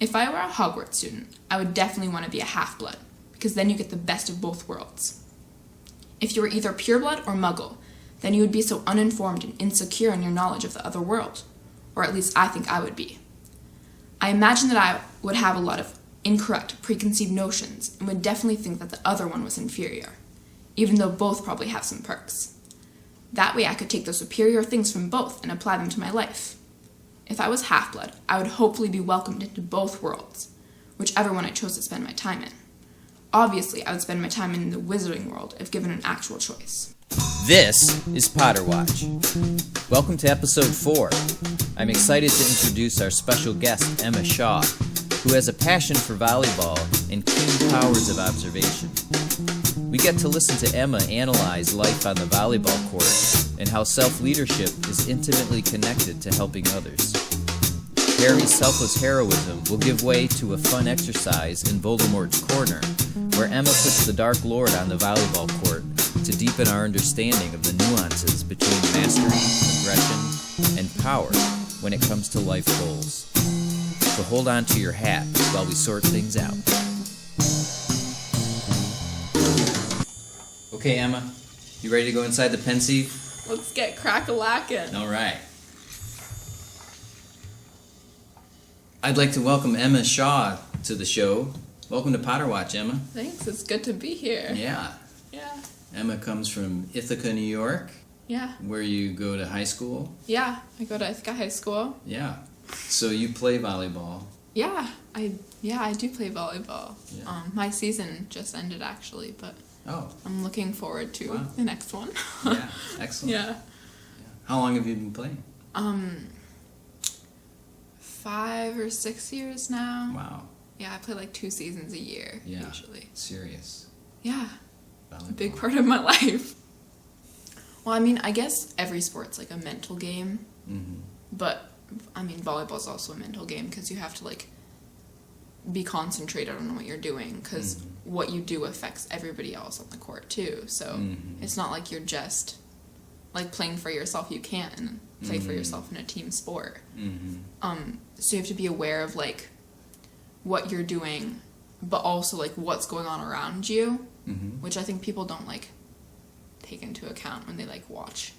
If I were a Hogwarts student, I would definitely want to be a half-blood, because then you get the best of both worlds. If you were either pureblood or muggle, then you would be so uninformed and insecure in your knowledge of the other world. Or at least I think I would be. I imagine that I would have a lot of incorrect, preconceived notions and would definitely think that the other one was inferior, even though both probably have some perks. That way I could take those superior things from both and apply them to my life. If I was half-blood, I would hopefully be welcomed into both worlds, whichever one I chose to spend my time in. Obviously, I would spend my time in the wizarding world if given an actual choice. This is Potter Watch. Welcome to episode 4. I'm excited to introduce our special guest, Emma Shaw, who has a passion for volleyball and keen powers of observation. We get to listen to Emma analyze life on the volleyball court and how self-leadership is intimately connected to helping others. Harry's selfless heroism will give way to a fun exercise in Voldemort's Corner, where Emma puts the Dark Lord on the volleyball court to deepen our understanding of the nuances between mastery, aggression, and power when it comes to life goals. So hold on to your hat while we sort things out. Okay, Emma, you ready to go inside the Pensieve? Let's get crack-a-lackin'. All right. I'd like to welcome Emma Shaw to the show. Welcome to Potter Watch, Emma. Thanks, it's good to be here. Yeah. Yeah. Emma comes from Ithaca, New York, Yeah. where you go to high school. Yeah, I go to Ithaca High School. Yeah. So you play volleyball. Yeah, I do play volleyball. Yeah. My season just ended actually, but Oh, I'm looking forward to Wow. the next one. yeah. Excellent. Yeah. How long have you been playing? 5 or 6 years now. Wow. Yeah, I play like 2 seasons a year Yeah. usually. Serious. Yeah, Volleyball. a big part of my life. Well, I mean, I guess every sport's like a mental game, Mm-hmm. but I mean, volleyball's also a mental game because you have to like be concentrated on what you're doing because what you do affects everybody else on the court too. So it's not like you're just like playing for yourself. You can't play for yourself in a team sport. Mm-hmm. So you have to be aware of like what you're doing, but also like what's going on around you, Mm-hmm. which I think people don't like take into account when they like watch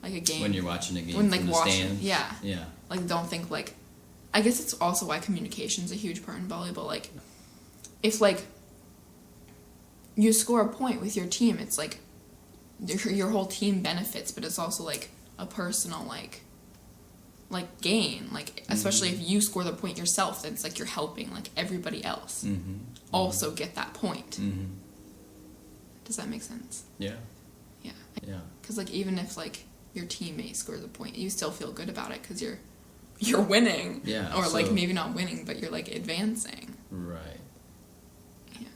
like a game. When you're watching a game When, from like, the watching- stands. yeah. Yeah. Like don't think like, I guess it's also why communication's a huge part in volleyball. Like if like you score a point with your team, it's like your whole team benefits, but it's also like a personal like gain, like especially if you score the point yourself, then it's like you're helping like everybody else Mm-hmm. also get that point. Mm-hmm. Does that make sense? Yeah. Yeah, Yeah. because like even if like your teammate scores a point, you still feel good about it because you're winning. Yeah, Or like so- maybe not winning, but you're like advancing. Right. Yeah.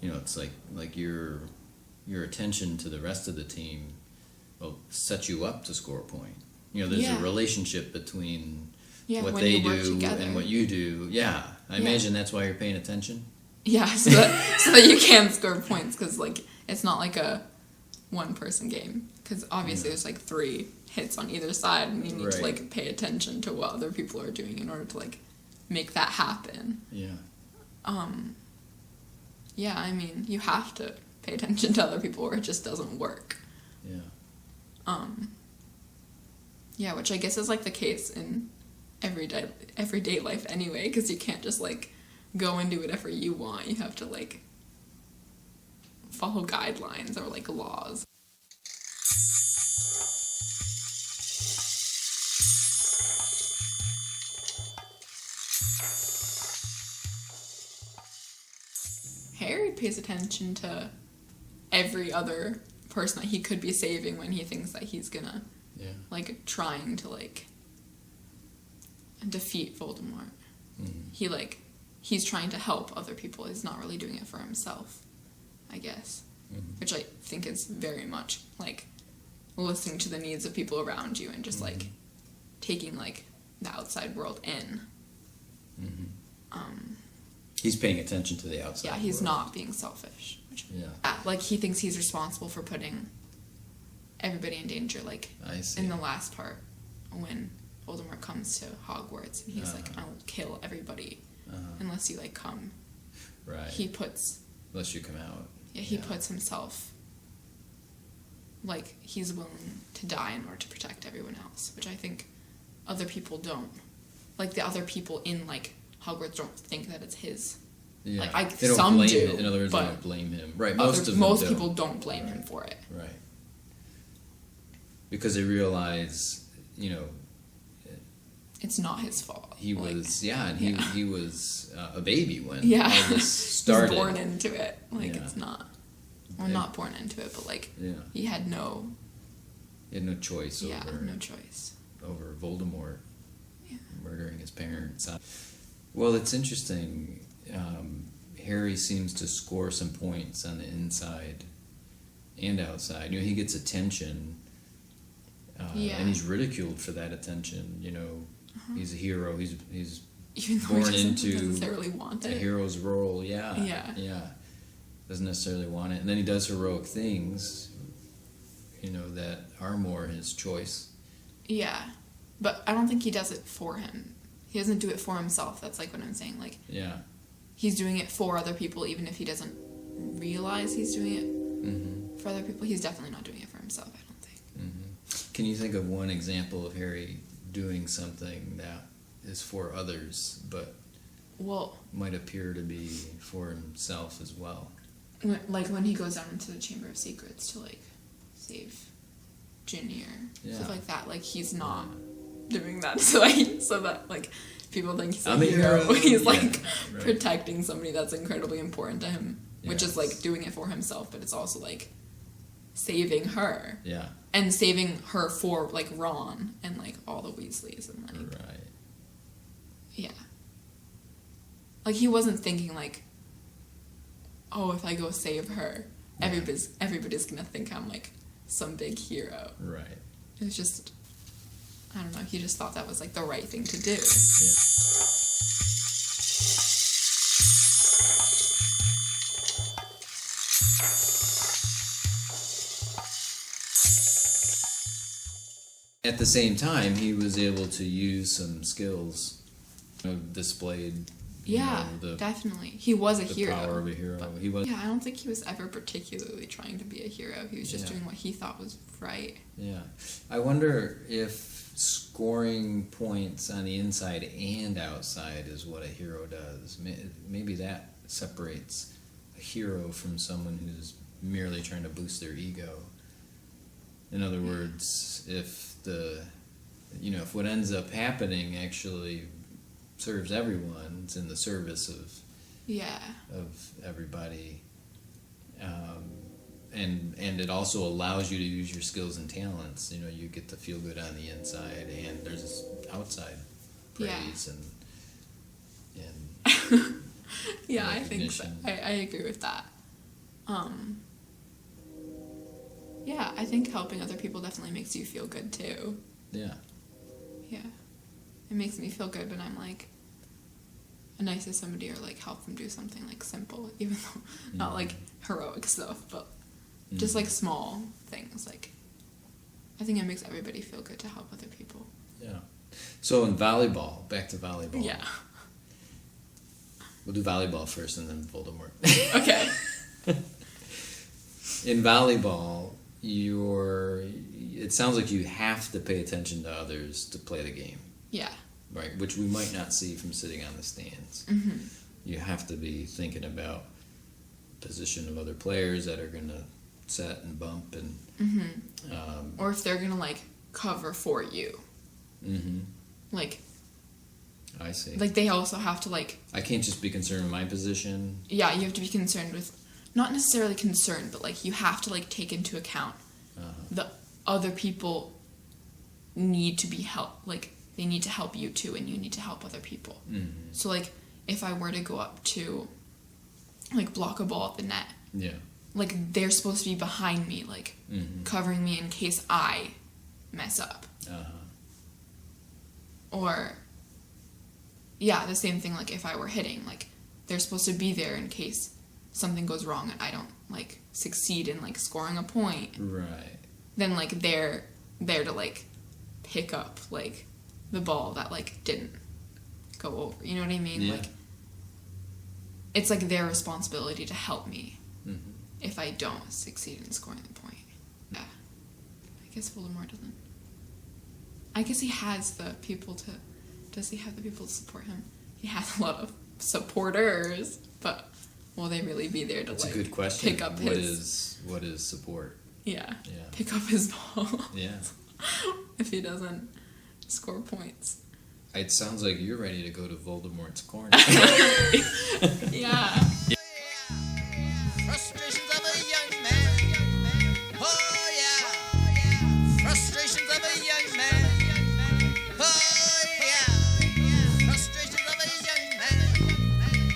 You know, it's like your attention to the rest of the team will set you up to score a point. You know, there's Yeah. a relationship between Yeah, what when they you work do together. and what you do. Yeah, I Yeah. imagine that's why you're paying attention. Yeah, so that you can score points because like it's not like a one person game because obviously there's like 3 hits on either side and you need to Right. like pay attention to what other people are doing in order to like make that happen. Yeah. Yeah, I mean you have to pay attention to other people or it just doesn't work. Yeah. Yeah, which I guess is like the case in everyday life anyway, because you can't just like go and do whatever you want. You have to like follow guidelines or like laws. Harry pays attention to every other person that he could be saving when he thinks that he's gonna Yeah. like trying to like defeat Voldemort. Mm-hmm. He's trying to help other people. He's not really doing it for himself, I guess. Mm-hmm. Which I think is very much like listening to the needs of people around you and just like taking like the outside world in. Mm-hmm. He's paying attention to the outside. Yeah, he's world. not being selfish. Which, Yeah. like he thinks he's responsible for putting everybody in danger. Like I see. in the last part when Voldemort comes to Hogwarts, and he's like, I'll kill everybody unless you, like, come. Right. He puts... Unless you come out. Yeah, he puts himself... Like, he's willing to die in order to protect everyone else, which I think other people don't. Like, the other people in, like, Hogwarts don't think that it's his. Yeah. Like, they don't some blame do, him. In other words, they but don't blame him. Right, most people don't blame him for it. Right. Because they realize, It's not his fault. he like, was, and he was a baby when all Yeah. this started. He's born into it. Like, Yeah. it's not... Well, not born into it, but, like, he had no... He had no choice no choice. over Voldemort Yeah. murdering his parents. Well, it's interesting. Harry seems to score some points on the inside and outside. He gets attention, and he's ridiculed for that attention. He's a hero. He's Even though born he doesn't into necessarily want a it. hero's role. Yeah. Doesn't necessarily want it, and then he does heroic things. That are more his choice. Yeah. But I don't think he does it for him. He doesn't do it for himself. That's like what I'm saying. Like, he's doing it for other people, even if he doesn't realize he's doing it for other people. He's definitely not doing it for himself, I don't think. Mm-hmm. Can you think of one example of Harry doing something that is for others, but might appear to be for himself as well? When he goes down into the Chamber of Secrets to, like, save Ginny or stuff like that. Like, he's not doing that so that, like, people think he's a hero. He's, protecting somebody that's incredibly important to him, which is, like, doing it for himself, but it's also, like, saving her. Yeah. And saving her for, like, Ron and, like, all the Weasleys and, like... Right. Yeah. Like, he wasn't thinking, like, oh, if I go save her, everybody's gonna think I'm, like, some big hero. Right. It was just, I don't know, he just thought that was, like, the right thing to do. At the same time, he was able to use some skills displayed. Yeah, definitely. He was a hero. The power of a hero. He was. Yeah, I don't think he was ever particularly trying to be a hero. He was just doing what he thought was right. Yeah. I wonder if scoring points on the inside and outside is what a hero does. Maybe that separates a hero from someone who's merely trying to boost their ego. In other words, if if what ends up happening actually serves everyone, it's in the service of everybody, and it also allows you to use your skills and talents. You get to feel good on the inside, and there's this outside praise and yeah, I think so. I agree with that. Yeah, I think helping other people definitely makes you feel good too. Yeah. Yeah. It makes me feel good when I'm, like, nice to somebody or, like, help them do something, like, simple, even though not, like, heroic stuff, but just, like, small things. Like, I think it makes everybody feel good to help other people. Yeah. So in volleyball, back to volleyball. Yeah. We'll do volleyball first and then Voldemort. Okay. In volleyball, it sounds like you have to pay attention to others to play the game. Yeah. Right, which we might not see from sitting on the stands. Mm-hmm. You have to be thinking about position of other players that are going to set and bump and... or if they're going to, like, cover for you. Mm-hmm. Like... I see. Like, they also have to, like... I can't just be concerned with my position. Yeah, you have to be concerned with... Not necessarily concerned, but, like, you have to, like, take into account the other people need to be helped. Like, they need to help you, too, and you need to help other people. Mm-hmm. So, like, if I were to go up to, like, block a ball at the net... Yeah. Like, they're supposed to be behind me, like, covering me in case I mess up. Or... Yeah, the same thing, like, if I were hitting, like, they're supposed to be there in case something goes wrong and I don't, like, succeed in, like, scoring a point. Right. Then, like, they're there to, like, pick up, like, the ball that like didn't go over. You know what I mean? Yeah. Like it's like their responsibility to help me Mm-hmm. if I don't succeed in scoring the point. Yeah. I guess Voldemort doesn't. I guess he has the people to. Does he have the people to support him? He has a lot of supporters, but will they really be there to That's like a good question. pick up What his? what is support? Yeah. Yeah. Pick up his ball. Yeah. If he doesn't score points. It sounds like you're ready to go to Voldemort's corner. Yeah. Frustrations of a young man. Oh yeah. Frustrations of a young man. Oh yeah. Frustrations of a young man.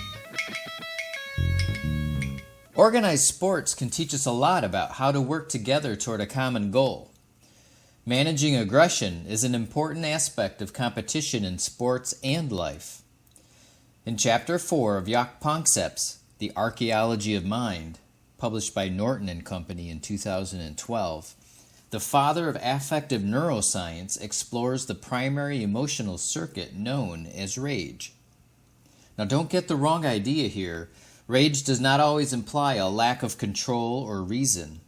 Organized sports can teach us a lot about how to work together toward a common goal. Managing aggression is an important aspect of competition in sports and life. In Chapter 4 of Jaak Panksepp's The Archaeology of Mind, published by Norton and Company in 2012, the father of affective neuroscience explores the primary emotional circuit known as rage. Now, don't get the wrong idea here. Rage does not always imply a lack of control or reason.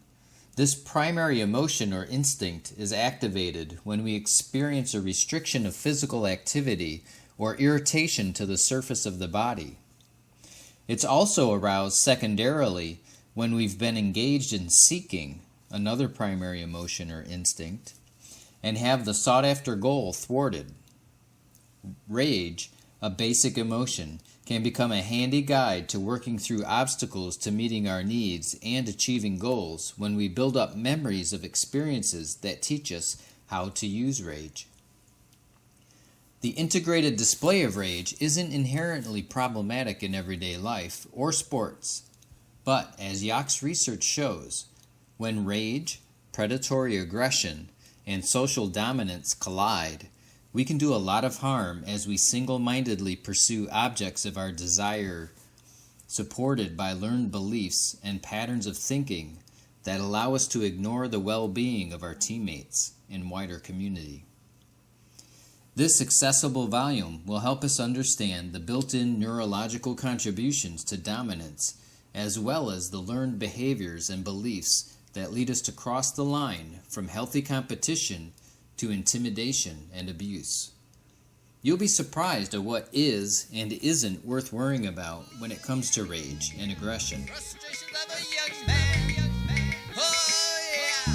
This primary emotion or instinct is activated when we experience a restriction of physical activity or irritation to the surface of the body. It's also aroused secondarily when we've been engaged in seeking, another primary emotion or instinct, and have the sought-after goal thwarted. Rage, a basic emotion, can become a handy guide to working through obstacles to meeting our needs and achieving goals when we build up memories of experiences that teach us how to use rage. The integrated display of rage isn't inherently problematic in everyday life or sports, but as Jaak's research shows, when rage, predatory aggression, and social dominance collide, we can do a lot of harm as we single-mindedly pursue objects of our desire, supported by learned beliefs and patterns of thinking that allow us to ignore the well-being of our teammates and wider community. This accessible volume will help us understand the built-in neurological contributions to dominance, as well as the learned behaviors and beliefs that lead us to cross the line from healthy competition to intimidation and abuse. You'll be surprised at what is and isn't worth worrying about when it comes to rage and aggression. Frustrations of a young man. Oh yeah.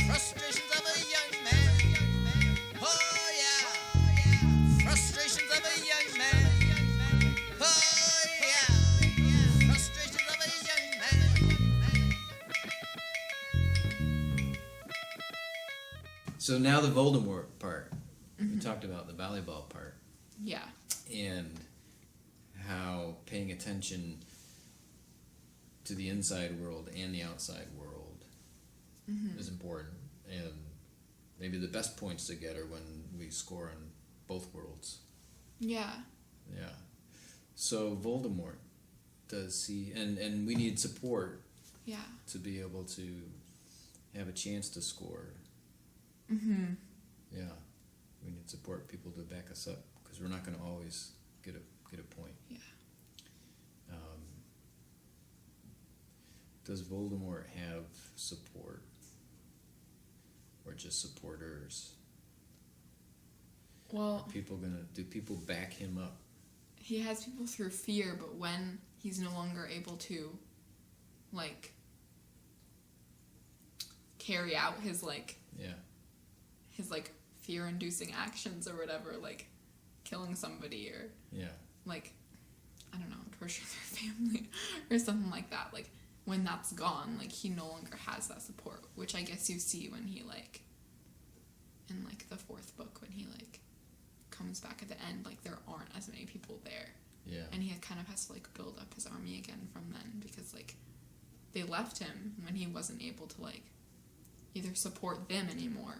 Frustrations of a young man. Oh yeah. Frustrations of a young man. Oh yeah. Frustrations of a young man. So now the Voldemort part. We talked about the volleyball part Yeah. and how paying attention to the inside world and the outside world is important. And maybe the best points to get are when we score in both worlds. Yeah. Yeah. So Voldemort, does he, and we need support Yeah. to be able to have a chance to score. Mm-hmm. Yeah, we need support people to back us up because we're not going to always get a point. Yeah. Does Voldemort have support, or just supporters? Well, Do people back him up? he has people through fear, but when he's no longer able to, like, carry out his, like, Yeah, fear-inducing actions or whatever, like, killing somebody or, yeah, like, I don't know, torturing their family or something like that. Like, when that's gone, like, he no longer has that support, which I guess you see when he, like, in, like, the fourth book, when he, like, comes back at the end, like, there aren't as many people there. yeah. And he kind of has to, like, build up his army again from then because, like, they left him when he wasn't able to, like, either support them anymore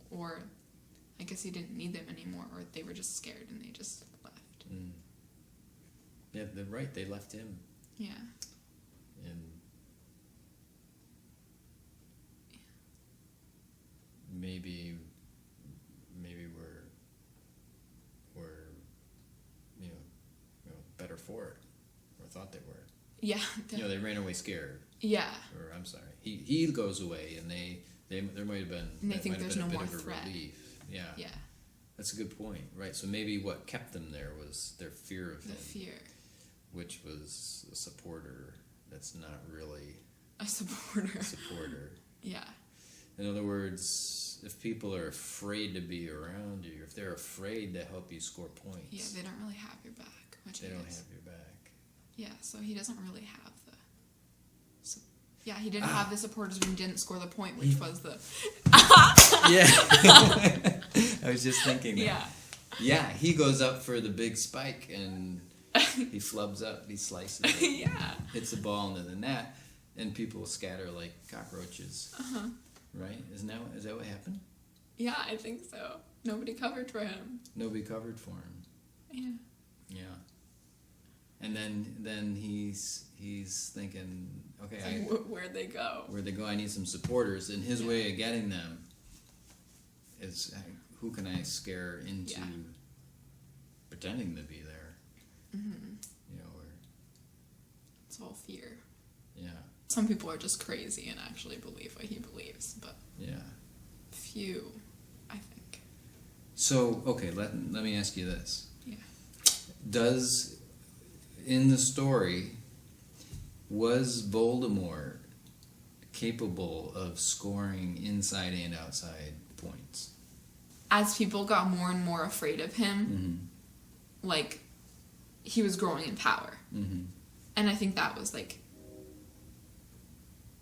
or I guess he didn't need them anymore, or they were just scared and they just left. Mm. Yeah, they're right. They left him, Yeah. and maybe thought they were. Yeah. They ran away scared. Yeah. Or I'm sorry, he goes away, and there might have been. And they that think might have there's been no a bit more of a threat. relief. Yeah. Yeah. That's a good point, right? So maybe what kept them there was their fear of The him, fear. which was a supporter that's not really A supporter. a supporter. Yeah. In other words, if people are afraid to be around you, if they're afraid to help you score points, Yeah, they don't really have your back. Which they I don't guess. have your back. Yeah, so he doesn't really have the. Yeah, he didn't have the supporters when he didn't score the point, which was the. Yeah. I was just thinking that. Yeah. Yeah, he goes up for the big spike and he flubs up, he slices it, Yeah. hits the ball into the net, and people scatter like cockroaches. Uh-huh. Right? Is that what happened? Yeah, I think so. Nobody covered for him. Nobody covered for him. Yeah. Yeah. And then he's thinking, okay, Where'd they go? where'd they go? I need some supporters. And his Yeah. way of getting them is, who can I scare into Yeah. pretending to be there? Mm-hmm. Or It's all fear. yeah, Some people are just crazy and actually believe what he believes, but yeah. few, I think. So okay, let me ask you this: Yeah. in the story, was Voldemort capable of scoring inside and outside points? As people got more and more afraid of him, Mm-hmm. like, he was growing in power. Mm-hmm. And I think that was, like,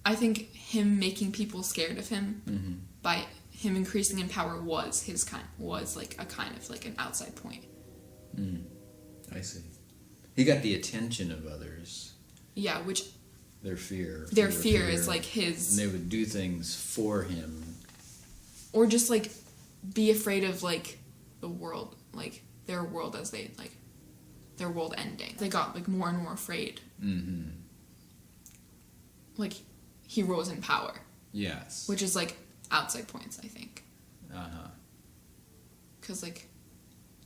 I think him making people scared of him Mm-hmm. by him increasing in power was like a kind of like an outside point. Mm. I see. He got the attention of others. Yeah, which Their fear. their fear is like his, And they would do things for him. or just like be afraid of like the world, like their world as they like their world ending. They got like more and more afraid. Mm-hmm. Like he rose in power, Yes. which is like outside points, I think, Uh-huh. because like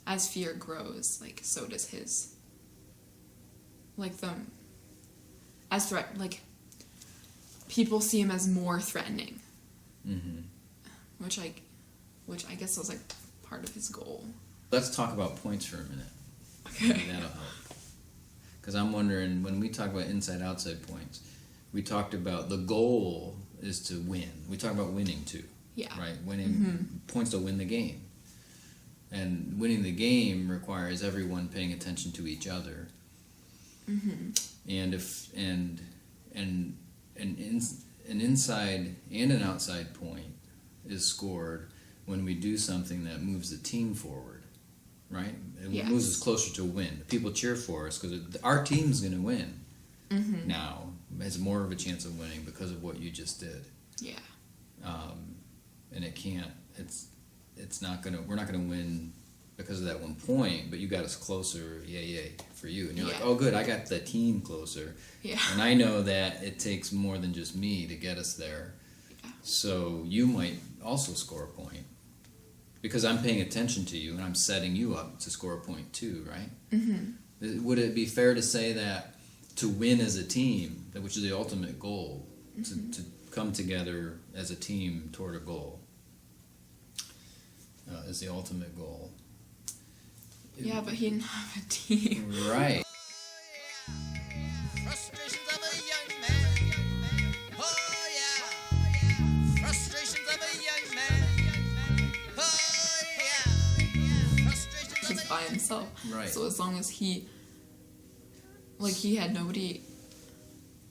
as fear grows, like so does his. Like as threat, like people see him as more threatening, Mm-hmm. which I guess was like part of his goal. Let's talk about points for a minute. Okay. Maybe that'll help. Because I'm wondering, when we talk about inside-outside points, we talked about the goal is to win. We talk about winning too. Yeah. Right? Winning points to win the game. And winning the game requires everyone paying attention to each other. Mm-hmm. And if an inside and an outside point is scored when we do something that moves the team forward, right? It Yes. moves us closer to win. People cheer for us because our team's going to win. Mm-hmm. Now has more of a chance of winning because of what you just did. Yeah. And it can't. It's not gonna. We're not gonna win because of that one point. But you got us closer. Yay for you. And you're like, Yeah. oh, good. I got the team closer. Yeah. And I know that it takes more than just me to get us there. Yeah. So you might also score a point because I'm paying attention to you and I'm setting you up to score a point too, right? Mm-hmm. Would it be fair to say that to win as a team, which is the ultimate goal, to come together as a team toward a goal, is the ultimate goal? Yeah, but he didn't have a team. Right. Frustrations of a young man. Oh yeah. Frustrations of a young man. Oh yeah. Frustrations He's of a by himself. Right. So as long as he had nobody,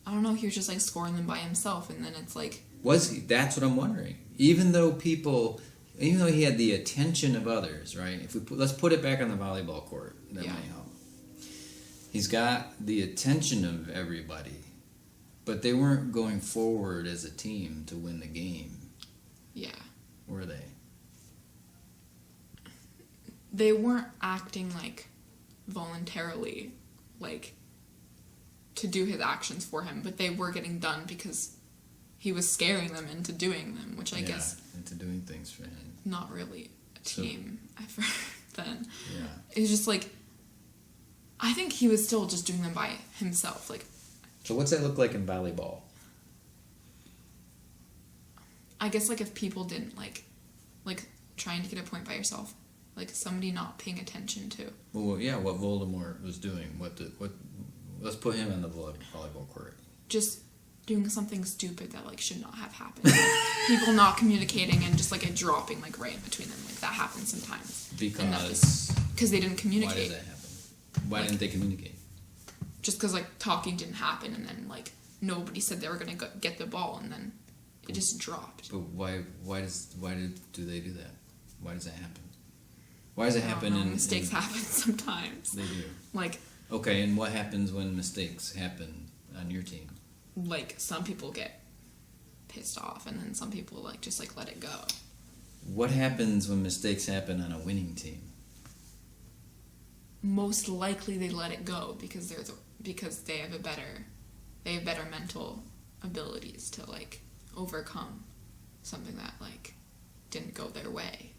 I don't know, he was just like scoring them by himself, and then it's like, Was he? That's what I'm wondering. Even though he had the attention of others, right? Let's put it back on the volleyball court. That Yeah. might help. He's got the attention of everybody, but they weren't going forward as a team to win the game, yeah, were they? they weren't acting like voluntarily, like to do his actions for him, but they were getting done because he was scaring them into doing them, which I guess into doing things for him. not really a So- team effort then. Yeah. It's just like I think he was still just doing them by himself. Like, So what's that look like in volleyball? I guess like if people didn't like trying to get a point by yourself, like somebody not paying attention to. Well, yeah, what Voldemort was doing. Let's put him on the volleyball court. Just doing something stupid that like should not have happened. People not communicating and just like it dropping like right in between them. Like that happens sometimes. Because they didn't communicate. Why did that happen? Why didn't they communicate? Just because like talking didn't happen, and then like nobody said they were gonna get the ball, and then it just dropped. But why do they do that? Why does that happen? Why does it happen? Mistakes happen sometimes. They do. Like, okay, and what happens when mistakes happen on your team? like some people get pissed off, and then some people like just like let it go. What happens when mistakes happen on a winning team? Most likely they let it go because they have better mental abilities to like overcome something that like didn't go their way.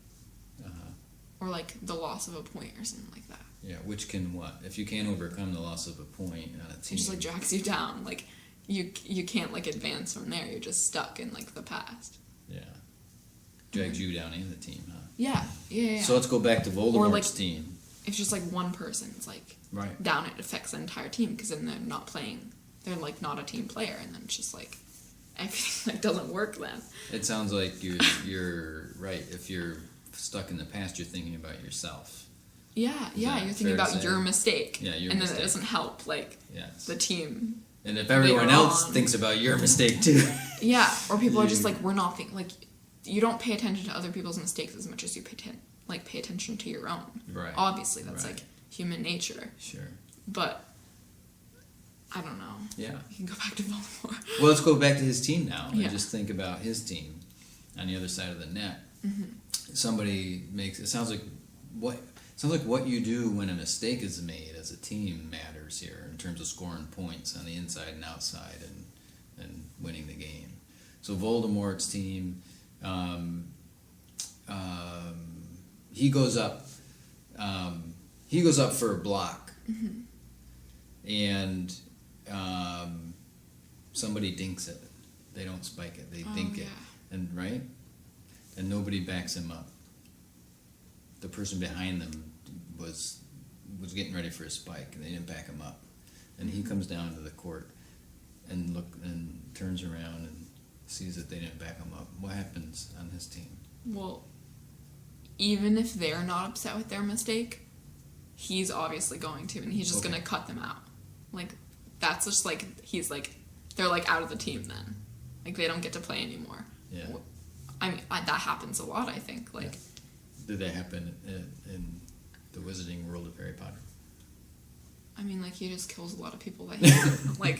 Or like the loss of a point or something like that. Yeah, which can what? If you can't overcome the loss of a point on a team, It just like drags you down. Like you can't like advance from there. You're just stuck in like the past. Yeah, drags you down and the team, huh? Yeah. So let's go back to Voldemort's like, team. If just like one person's like Right. down, it affects the entire team because then they're not playing. They're like not a team player, and then it's just like everything like doesn't work then. It sounds like you're right. If you're stuck in the past, you're thinking about yourself. Yeah, that you're fair thinking to about say? your mistake. Yeah, your and mistake. then it doesn't help like Yes. the team. And if everyone later else on. thinks about your mistake too. Yeah, or people are just You- like we're not think like you don't pay attention to other people's mistakes as much as you pay attention to your own. Right. Obviously, that's Right. like human nature. Sure. But I don't know. Yeah. You can go back to Voldemort. Well, let's go back to his team now and Yeah. just think about his team on the other side of the net. Mm-hmm. Somebody makes it sounds like what you do when a mistake is made as a team matters here in terms of scoring points on the inside and outside and winning the game. So Voldemort's team, he goes up for a block, and somebody dinks it. They don't spike it. They dink it, yeah. and right, and nobody backs him up. The person behind them was getting ready for a spike, and they didn't back him up. And he comes down to the court and turns around and sees that they didn't back him up. What happens on his team? Well, even if they're not upset with their mistake, he's obviously going to, and he's just Okay. gonna cut them out. Like that's just like he's like they're like out of the team then. Like they don't get to play anymore. Yeah. I mean that happens a lot. I think like. Yeah. Did that happen in the Wizarding World of Harry Potter? I mean, like, he just kills a lot of people that he doesn't, like,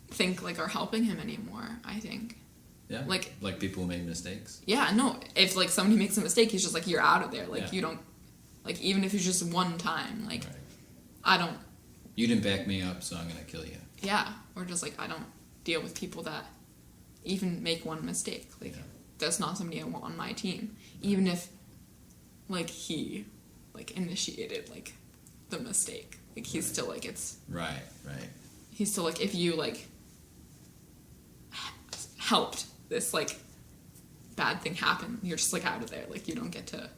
think, like, are helping him anymore, I think. Yeah. Like people who made mistakes. Yeah, no. If, like, somebody makes a mistake, he's just, like, you're out of there. Like, Yeah. you don't, like, even if it's just one time, like, Right. I don't, You didn't back me up, so I'm gonna kill you. yeah. Or just, like, I don't deal with people that even make one mistake. Like, Yeah. that's not somebody I want on my team. Even if, like, he, like, initiated, like, the mistake. Like, he's still, like, it's... Right. He's still like, if you like helped this like bad thing happen, you're just like out of there. Like you don't get to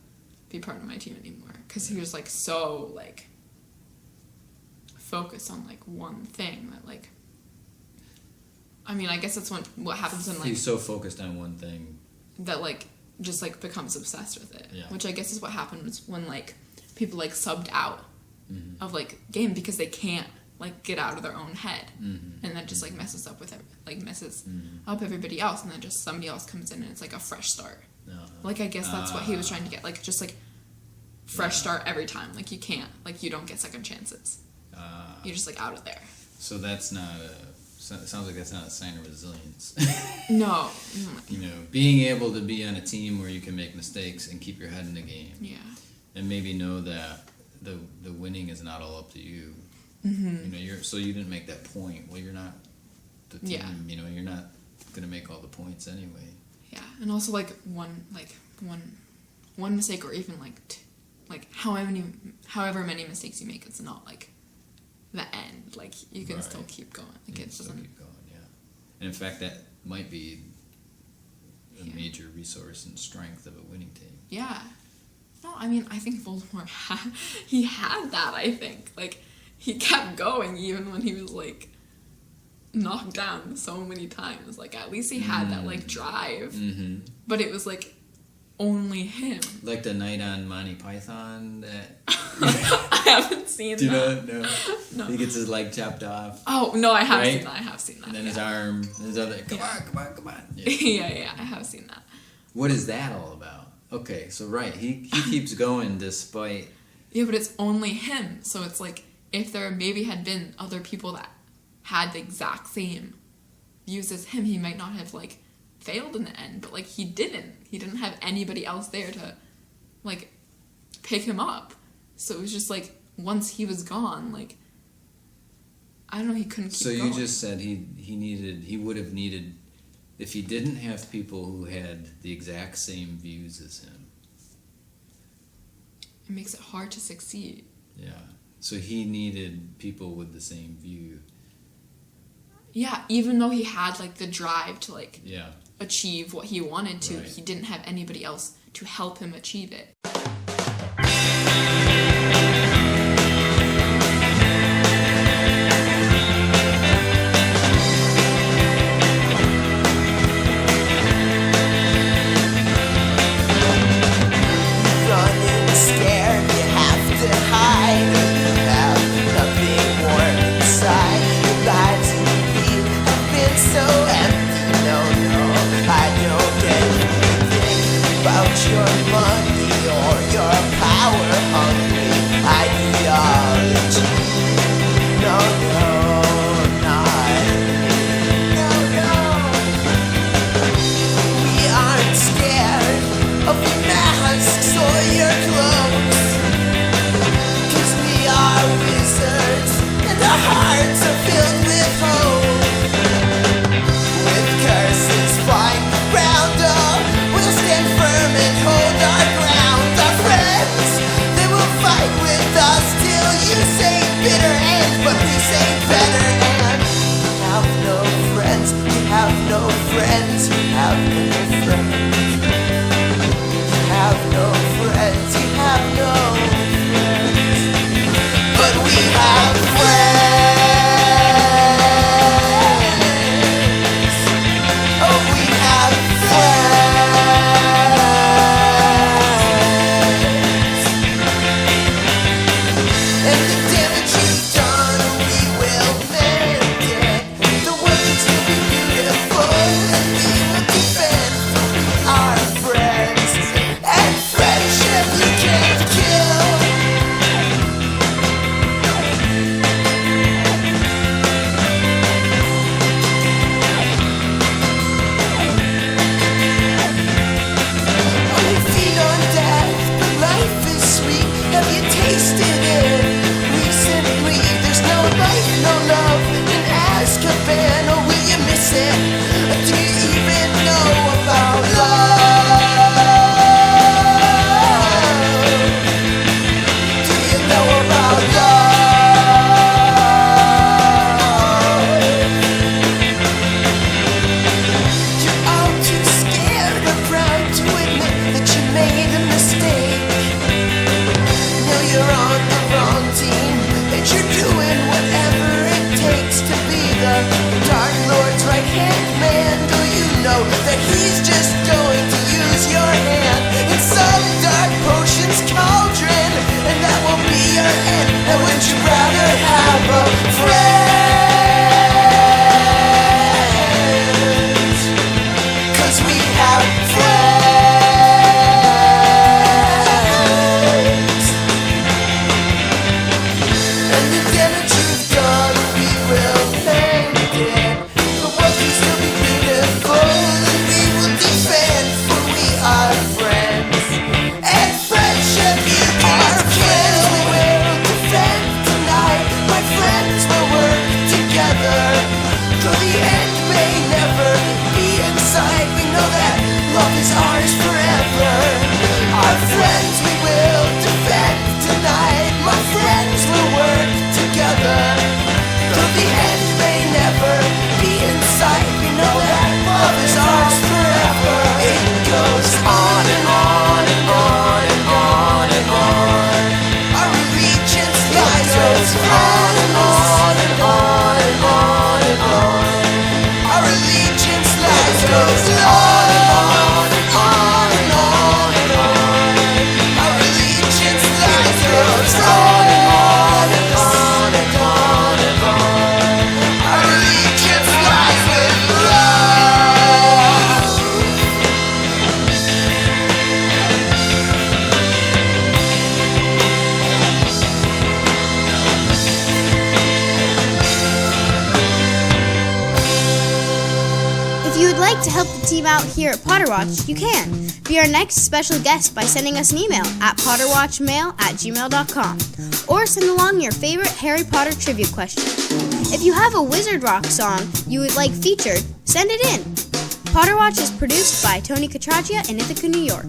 be part of my team anymore because he was like so like focused on like one thing that like. I mean, I guess that's what happens when like He's so focused on one thing. that like just like becomes obsessed with it. Yeah. Which I guess is what happens when like people like subbed out Mm-hmm. of like game because they can't like get out of their own head, Mm-hmm. and that just like messes up up everybody else, and then just somebody else comes in and it's like a fresh start. No. Like I guess that's what he was trying to get, like just like fresh start every time. Like you can't, like you don't get second chances. You're just like out of there. So that's not it sounds like that's not a sign of resilience. No. You know, being able to be on a team where you can make mistakes and keep your head in the game, Yeah. and maybe know that the winning is not all up to you. Mm-hmm. You know, you didn't make that point. Well, you're not the team. Yeah. You know, you're not gonna make all the points anyway. Yeah, and also like one mistake, or even like however many mistakes you make, it's not like the end. Like, you can still Right. keep going. You Like, can it still doesn't. keep going, yeah. And in fact, that might be a Yeah. major resource and strength of a winning team. Yeah. No, I mean, I think Voldemort he had that, I think. Like, he kept going even when he was, like, knocked down so many times. Like, at least he had that, like, drive. Mm-hmm. But it was, like, only him. Like the night on Monty Python that... I haven't seen Do you that. know? No. He gets his leg chopped off. Oh, no, I have Right? seen that. I have seen that. And then yeah. his arm, his other... Come Yeah. on. Yeah. yeah, I have seen that. What is that all about? Okay, so right, he keeps going despite... Yeah, but it's only him. So it's like, if there maybe had been other people that had the exact same views as him, he might not have, like, failed in the end. But, like, he didn't. He didn't have anybody else there to, like, pick him up. So it was just, like, once he was gone, like, I don't know, he couldn't keep So going. you just said he would have needed, if he didn't have people who had the exact same views as him. It makes it hard to succeed. Yeah. So he needed people with the same view. Yeah, even though he had, like, the drive to, like, Yeah. achieve what he wanted to, Right. he didn't have anybody else to help him achieve it. Running scared, you have to hide. You have nothing warm inside. You lie to me, I've been so empty. No, I don't get anything about your money or your goes on and on and on and on and on. Our allegiance lies goes on and on and on and on and on. Our allegiance lies goes on and on and on and on and on. Our allegiance lies with love. If you would like to help the team out here at Potter Watch, you can. Be our next special guest by sending us an email at potterwatchmail@gmail.com or send along your favorite Harry Potter trivia question. If you have a Wizard Rock song you would like featured, send it in. Potter Watch is produced by Tony Catraccia in Ithaca, New York.